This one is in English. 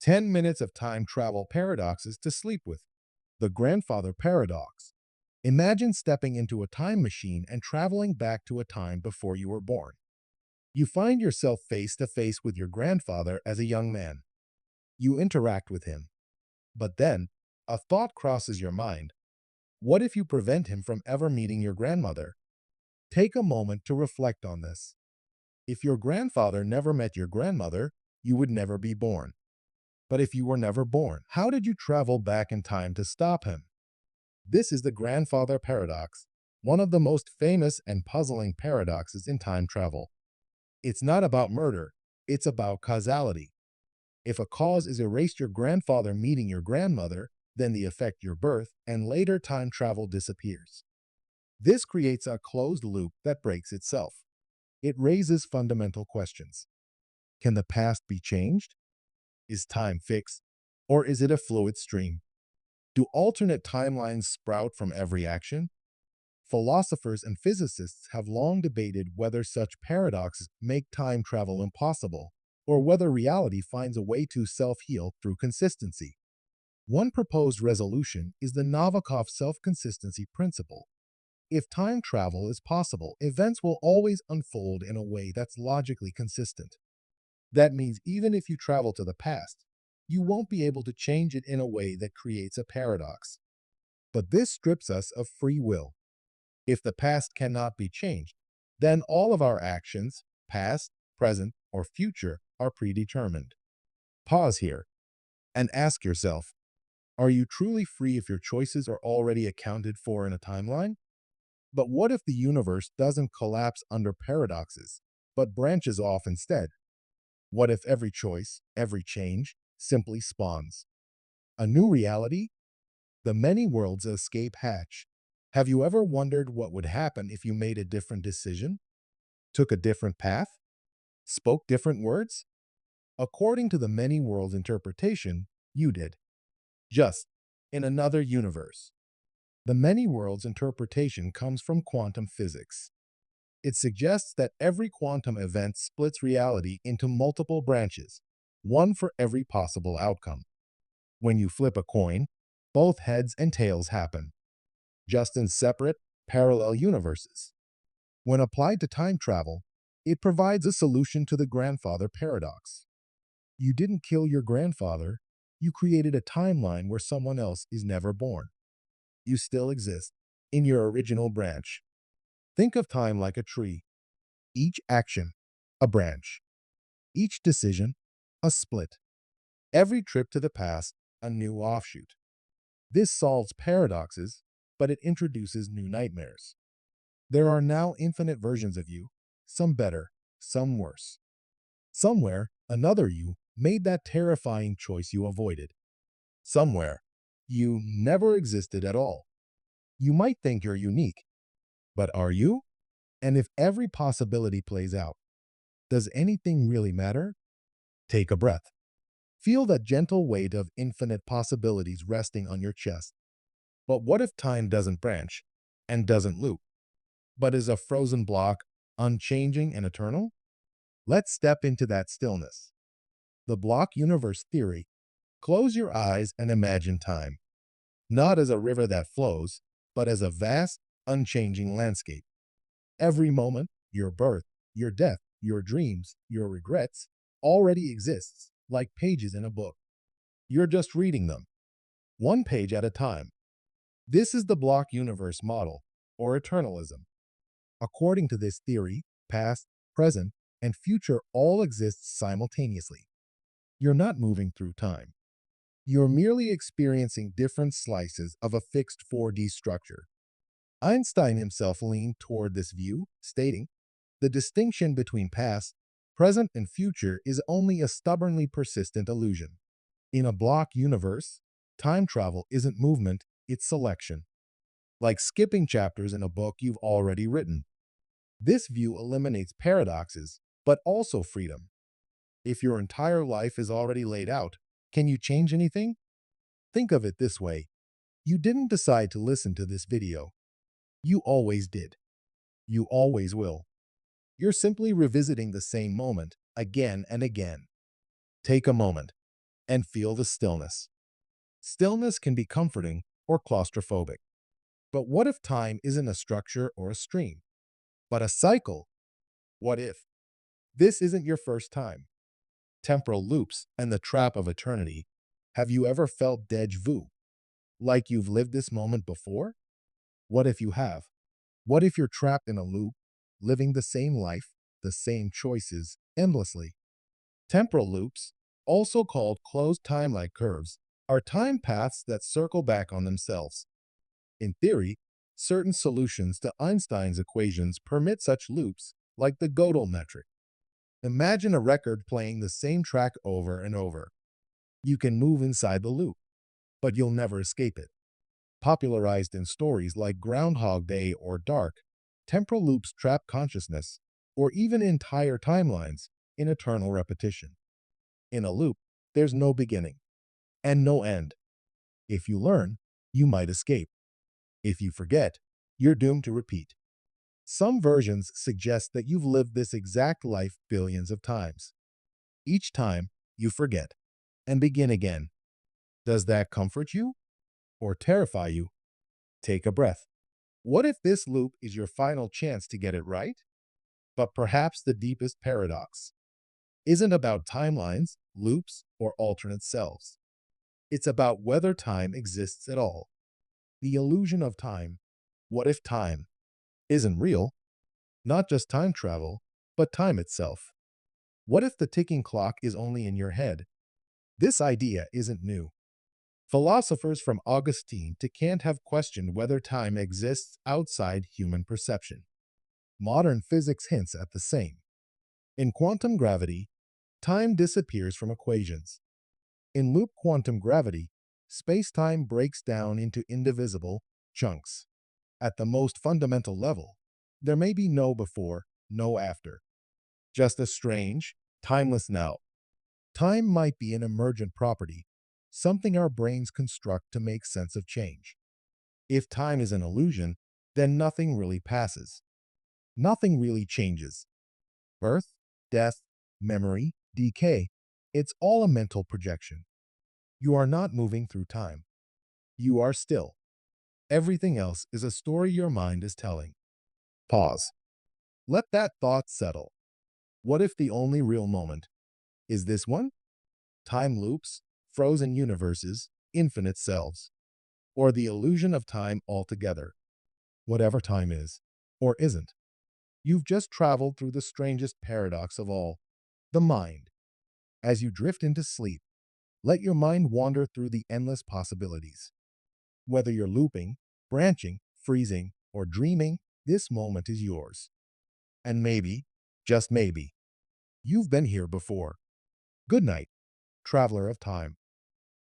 10 minutes of time travel paradoxes to sleep with. The grandfather paradox. Imagine stepping into a time machine and traveling back to a time before you were born. You find yourself face to face with your grandfather as a young man. You interact with him. But then, a thought crosses your mind. What if you prevent him from ever meeting your grandmother? Take a moment to reflect on this. If your grandfather never met your grandmother, you would never be born. But if you were never born, how did you travel back in time to stop him? This is the grandfather paradox, one of the most famous and puzzling paradoxes in time travel. It's not about murder, it's about causality. If a cause is erased your grandfather meeting your grandmother, then the effect your birth and later time travel disappears. This creates a closed loop that breaks itself. It raises fundamental questions. Can the past be changed? Is time fixed? Or is it a fluid stream? Do alternate timelines sprout from every action? Philosophers and physicists have long debated whether such paradoxes make time travel impossible, or whether reality finds a way to self-heal through consistency. One proposed resolution is the Novikov self-consistency principle. If time travel is possible, events will always unfold in a way that's logically consistent. That means even if you travel to the past, you won't be able to change it in a way that creates a paradox. But this strips us of free will. If the past cannot be changed, then all of our actions, past, present, or future, are predetermined. Pause here and ask yourself, are you truly free if your choices are already accounted for in a timeline? But what if the universe doesn't collapse under paradoxes, but branches off instead? What if every choice, every change, simply spawns a new reality? The many worlds escape hatch. Have you ever wondered what would happen if you made a different decision? Took a different path? Spoke different words? According to the many worlds interpretation, you did. Just in another universe. The many worlds interpretation comes from quantum physics. It suggests that every quantum event splits reality into multiple branches, one for every possible outcome. When you flip a coin, both heads and tails happen, just in separate, parallel universes. When applied to time travel, it provides a solution to the grandfather paradox. You didn't kill your grandfather, you created a timeline where someone else is never born. You still exist in your original branch. Think of time like a tree. Each action, a branch. Each decision, a split. Every trip to the past, a new offshoot. This solves paradoxes, but it introduces new nightmares. There are now infinite versions of you, some better, some worse. Somewhere, another you made that terrifying choice you avoided. Somewhere, you never existed at all. You might think you're unique, but are you? And if every possibility plays out, does anything really matter? Take a breath. Feel that gentle weight of infinite possibilities resting on your chest. But what if time doesn't branch and doesn't loop, but is a frozen block, unchanging and eternal? Let's step into that stillness. The block universe theory. Close your eyes and imagine time, not as a river that flows, but as a vast, unchanging landscape. Every moment, your birth, your death, your dreams, your regrets, already exists, like pages in a book. You're just reading them, one page at a time. This is the block universe model, or eternalism. According to this theory, past, present, and future all exist simultaneously. You're not moving through time. You're merely experiencing different slices of a fixed 4D structure. Einstein himself leaned toward this view, stating, "The distinction between past, present, and future is only a stubbornly persistent illusion." In a block universe, time travel isn't movement, it's selection. Like skipping chapters in a book you've already written. This view eliminates paradoxes, but also freedom. If your entire life is already laid out, can you change anything? Think of it this way. You didn't decide to listen to this video. You always did. You always will. You're simply revisiting the same moment again and again. Take a moment. and feel the stillness. Stillness can be comforting or claustrophobic. But what if time isn't a structure or a stream, but a cycle? What if this isn't your first time? Temporal loops and the trap of eternity. Have you ever felt deja vu? Like you've lived this moment before? What if you have? What if you're trapped in a loop, living the same life, the same choices, endlessly? Temporal loops, also called closed time-like curves, are time paths that circle back on themselves. In theory, certain solutions to Einstein's equations permit such loops, like the Gödel metric. Imagine a record playing the same track over and over. You can move inside the loop, but you'll never escape it. Popularized in stories like Groundhog Day or Dark, temporal loops trap consciousness, or even entire timelines, in eternal repetition. In a loop, there's no beginning and no end. If you learn, you might escape. If you forget, you're doomed to repeat. Some versions suggest that you've lived this exact life billions of times. Each time, you forget and begin again. Does that comfort you or terrify you? Take a breath. What if this loop is your final chance to get it right? But perhaps the deepest paradox isn't about timelines, loops, or alternate selves. It's about whether time exists at all. The illusion of time. What if time isn't real? Not just time travel, but time itself. What if the ticking clock is only in your head? This idea isn't new. Philosophers from Augustine to Kant have questioned whether time exists outside human perception. Modern physics hints at the same. In quantum gravity, time disappears from equations. In loop quantum gravity, space-time breaks down into indivisible chunks. At the most fundamental level, there may be no before, no after. Just a strange, timeless now. Time might be an emergent property, something our brains construct to make sense of change. If time is an illusion, then nothing really passes. Nothing really changes. Birth, death, memory, decay, it's all a mental projection. You are not moving through time. You are still. Everything else is a story your mind is telling. Pause. Let that thought settle. What if the only real moment is this one? Time loops, frozen universes, infinite selves, or the illusion of time altogether. Whatever time is, or isn't. You've just traveled through the strangest paradox of all, the mind. As you drift into sleep, let your mind wander through the endless possibilities. Whether you're looping, branching, freezing, or dreaming, this moment is yours. And maybe, just maybe, you've been here before. Good night, traveler of time.